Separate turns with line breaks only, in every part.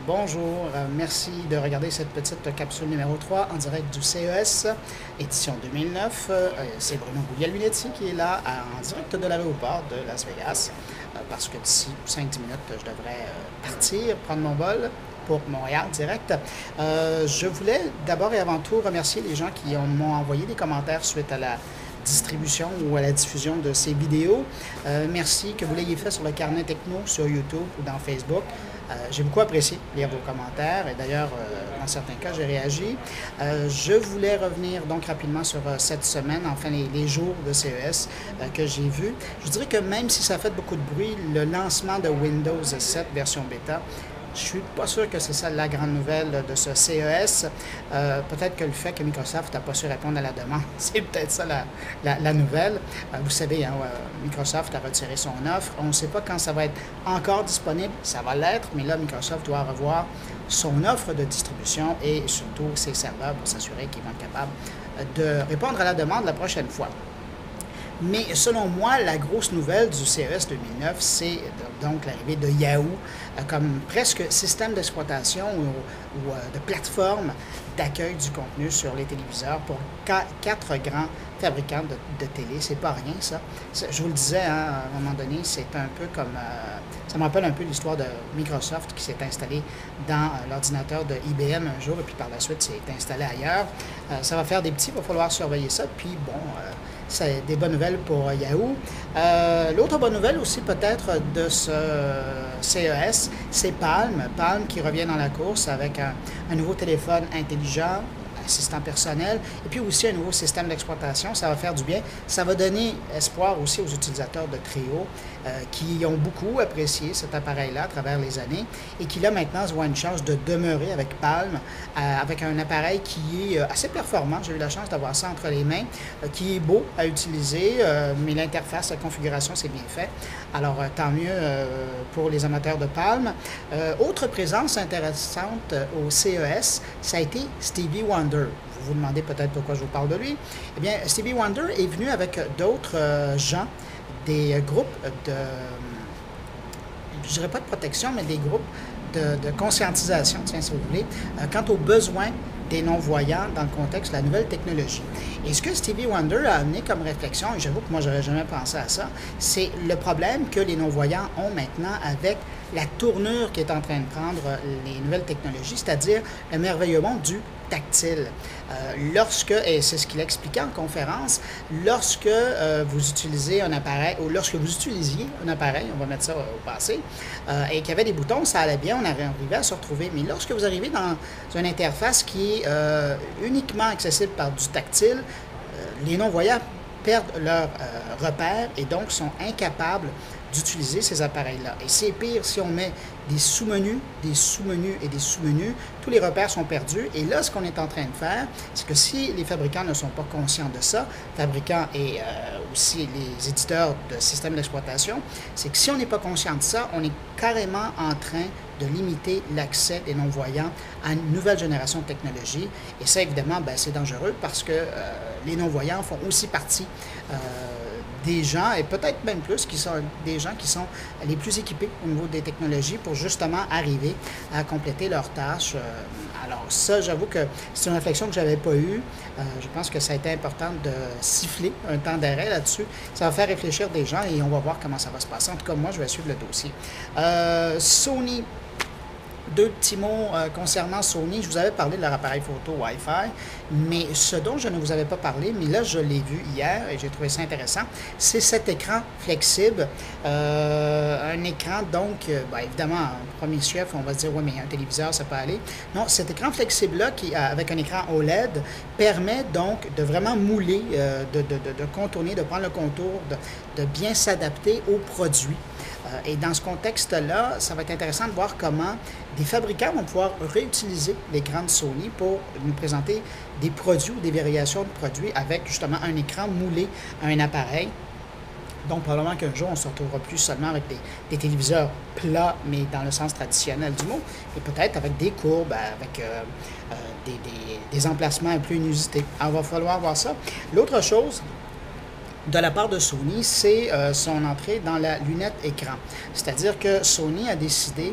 Bonjour, merci de regarder cette petite capsule numéro 3 en direct du CES, édition 2009. C'est Bruno Guglielminetti qui est là en direct de l'aéroport de Las Vegas, parce que d'ici 5-10 minutes, je devrais partir, prendre mon vol pour Montréal direct. Je voulais d'abord et avant tout remercier les gens qui m'ont envoyé des commentaires suite à la distribution ou à la diffusion de ces vidéos. Merci que vous l'ayez fait sur le Carnet Techno, sur YouTube ou dans Facebook. J'ai beaucoup apprécié lire vos commentaires et d'ailleurs, dans certains cas, j'ai réagi. Je voulais revenir donc rapidement sur cette semaine, enfin les jours de CES que j'ai vus. Je dirais que même si ça fait beaucoup de bruit, le lancement de Windows 7 version bêta, je suis pas sûr que c'est ça la grande nouvelle de ce CES. Peut-être que le fait que Microsoft n'a pas su répondre à la demande, c'est peut-être ça la nouvelle. Vous savez, hein, Microsoft a retiré son offre. On ne sait pas quand ça va être encore disponible. Ça va l'être, mais là, Microsoft doit revoir son offre de distribution et surtout ses serveurs pour s'assurer qu'ils vont être capables de répondre à la demande la prochaine fois. Mais selon moi, la grosse nouvelle du CES 2009, c'est donc l'arrivée de Yahoo comme presque système d'exploitation ou de plateforme d'accueil du contenu sur les téléviseurs pour quatre grands fabricants de télé. C'est pas rien, ça. Je vous le disais, hein, à un moment donné, c'est un peu comme... ça me rappelle un peu l'histoire de Microsoft qui s'est installé dans l'ordinateur de IBM un jour et puis par la suite s'est installé ailleurs. Ça va faire des petits, il va falloir surveiller ça. Puis bon... c'est des bonnes nouvelles pour Yahoo. L'autre bonne nouvelle aussi peut-être de ce CES, c'est Palm. Palm qui revient dans la course avec un nouveau téléphone intelligent, assistant personnel, et puis aussi un nouveau système d'exploitation. Ça va faire du bien. Ça va donner espoir aussi aux utilisateurs de Treo qui ont beaucoup apprécié cet appareil-là à travers les années et qui là maintenant voient une chance de demeurer avec Palm, avec un appareil qui est assez performant. J'ai eu la chance d'avoir ça entre les mains, qui est beau à utiliser, mais l'interface, la configuration, c'est bien fait. Alors, tant mieux pour les amateurs de Palm. Autre présence intéressante au CES, ça a été Stevie Wonder. Vous vous demandez peut-être pourquoi je vous parle de lui. Eh bien, Stevie Wonder est venu avec d'autres gens, des groupes de, je dirais pas de protection, mais des groupes de conscientisation, tiens, si vous voulez, quant aux besoins des non-voyants dans le contexte de la nouvelle technologie. Et ce que Stevie Wonder a amené comme réflexion, et j'avoue que moi, j'aurais jamais pensé à ça, c'est le problème que les non-voyants ont maintenant avec la tournure qui est en train de prendre les nouvelles technologies, c'est-à-dire l'émerveillement du tactile. Et c'est ce qu'il expliquait en conférence, lorsque vous utilisez un appareil, ou lorsque vous utilisiez un appareil, on va mettre ça au passé, et qu'il y avait des boutons, ça allait bien, on arrivait à se retrouver. Mais lorsque vous arrivez dans une interface qui est uniquement accessible par du tactile, les non-voyants perdent leur repère et donc sont incapables d'utiliser ces appareils-là. Et c'est pire si on met des sous-menus, des sous-menus et des sous-menus, tous les repères sont perdus. Et là, ce qu'on est en train de faire, c'est que si les fabricants ne sont pas conscients de ça, fabricants et aussi les éditeurs de systèmes d'exploitation, c'est que si on n'est pas conscient de ça, on est carrément en train de limiter l'accès des non-voyants à une nouvelle génération de technologies. Et ça, évidemment, ben, c'est dangereux parce que les non-voyants font aussi partie des gens, et peut-être même plus, qui sont des gens qui sont les plus équipés au niveau des technologies pour justement arriver à compléter leurs tâches. Alors ça, j'avoue que c'est une réflexion que je n'avais pas eue. Je pense que ça a été important de siffler un temps d'arrêt là-dessus. Ça va faire réfléchir des gens et on va voir comment ça va se passer. En tout cas, moi, je vais suivre le dossier. Sony. Deux petits mots concernant Sony. Je vous avais parlé de leur appareil photo Wi-Fi, mais ce dont je ne vous avais pas parlé, mais là je l'ai vu hier et j'ai trouvé ça intéressant, c'est cet écran flexible. Un écran donc, évidemment, en premier chef, on va se dire, oui, mais un téléviseur, ça peut aller. Non, cet écran flexible-là, avec un écran OLED, permet donc de vraiment mouler, de contourner, de prendre le contour, de bien s'adapter aux produits. Et dans ce contexte-là, ça va être intéressant de voir comment des fabricants vont pouvoir réutiliser l'écran de Sony pour nous présenter des produits ou des variations de produits avec justement un écran moulé à un appareil. Donc, probablement qu'un jour, on ne se retrouvera plus seulement avec des téléviseurs plats, mais dans le sens traditionnel du mot, et peut-être avec des courbes, avec des emplacements un peu inusités. Alors, il va falloir voir ça. L'autre chose, de la part de Sony, c'est son entrée dans la lunette écran. C'est-à-dire que Sony a décidé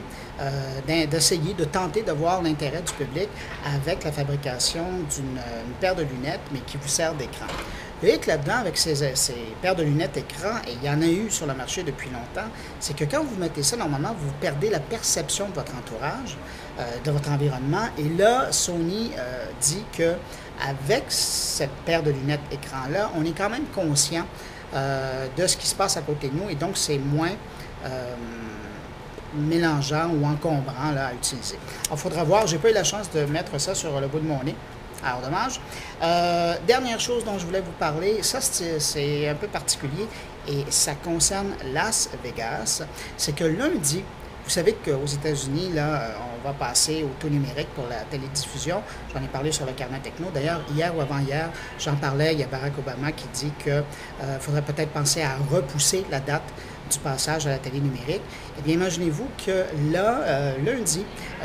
d'essayer, de tenter de voir l'intérêt du public avec la fabrication d'une paire de lunettes, mais qui vous sert d'écran. Le hic là-dedans, avec ces paires de lunettes écran, et il y en a eu sur le marché depuis longtemps, c'est que quand vous mettez ça, normalement, vous perdez la perception de votre entourage, de votre environnement. Et là, Sony dit que avec cette paire de lunettes écran-là, on est quand même conscient de ce qui se passe à côté de nous, et donc c'est moins mélangeant ou encombrant là, à utiliser. Alors, il faudra voir, j'ai pas eu la chance de mettre ça sur le bout de mon nez. Alors, dommage. Dernière chose dont je voulais vous parler, ça c'est un peu particulier et ça concerne Las Vegas. C'est que lundi, vous savez qu'aux États-Unis, là, on va passer au tout numérique pour la télédiffusion. J'en ai parlé sur le Carnet Techno. D'ailleurs, hier ou avant-hier, j'en parlais, il y a Barack Obama qui dit qu'il faudrait peut-être penser à repousser la date du passage à la télé numérique. Eh bien, imaginez-vous que là, lundi,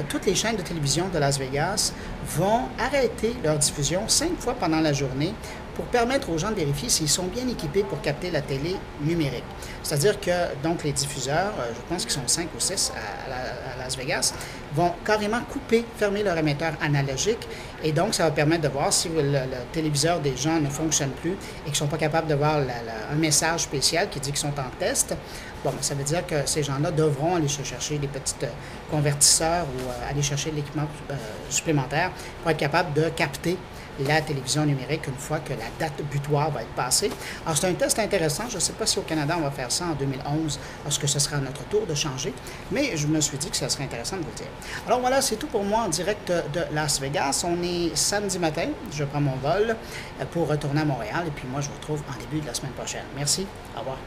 toutes les chaînes de télévision de Las Vegas vont arrêter leur diffusion 5 fois pendant la journée pour permettre aux gens de vérifier s'ils sont bien équipés pour capter la télé numérique. C'est-à-dire que donc les diffuseurs, je pense qu'ils sont 5 ou 6 à Las Vegas, vont carrément couper, fermer leur émetteur analogique, et donc ça va permettre de voir si le téléviseur des gens ne fonctionne plus et qu'ils ne sont pas capables de voir un message spécial qui dit qu'ils sont en test. Bon, ben, ça veut dire que ces gens-là devront aller se chercher des petits convertisseurs ou aller chercher de l'équipement supplémentaire pour être capable de capter la télévision numérique une fois que la date butoir va être passée. Alors, c'est un test intéressant. Je ne sais pas si au Canada, on va faire ça en 2011, lorsque ce sera à notre tour de changer, mais je me suis dit que ça serait intéressant de vous le dire. Alors voilà, c'est tout pour moi en direct de Las Vegas. On est samedi matin. Je prends mon vol pour retourner à Montréal et puis moi, je vous retrouve en début de la semaine prochaine. Merci. Au revoir.